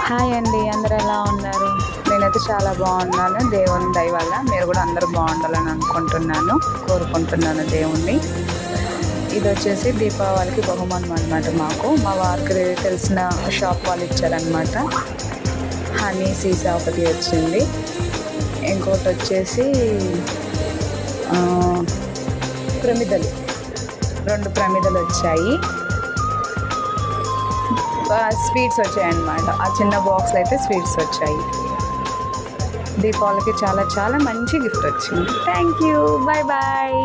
Hi అండి, అందరు ఎలా ఉన్నారు? నేనైతే చాలా బాగున్నాను. దేవుని దయ వల్ల మీరు కూడా అందరూ బాగుండాలని కోరుకుంటున్నాను దేవుణ్ణి. ఇది వచ్చేసి దీపావళికి బహుమానం అనమాట. మా వారికి తెలిసిన షాప్ వాళ్ళు ఇచ్చారనమాట. హనీ సీసా ఒకటి వచ్చింది, ఇంకోటి వచ్చేసి ప్రమిదలు, 2 ప్రమిదలు వచ్చాయి. స్వీట్స్ వచ్చాయన్నమాట. ఆ చిన్న బాక్స్లో అయితే స్వీట్స్ వచ్చాయి. దీపావళికి చాలా చాలా మంచి గిఫ్ట్ వచ్చింది. Thank you, bye bye.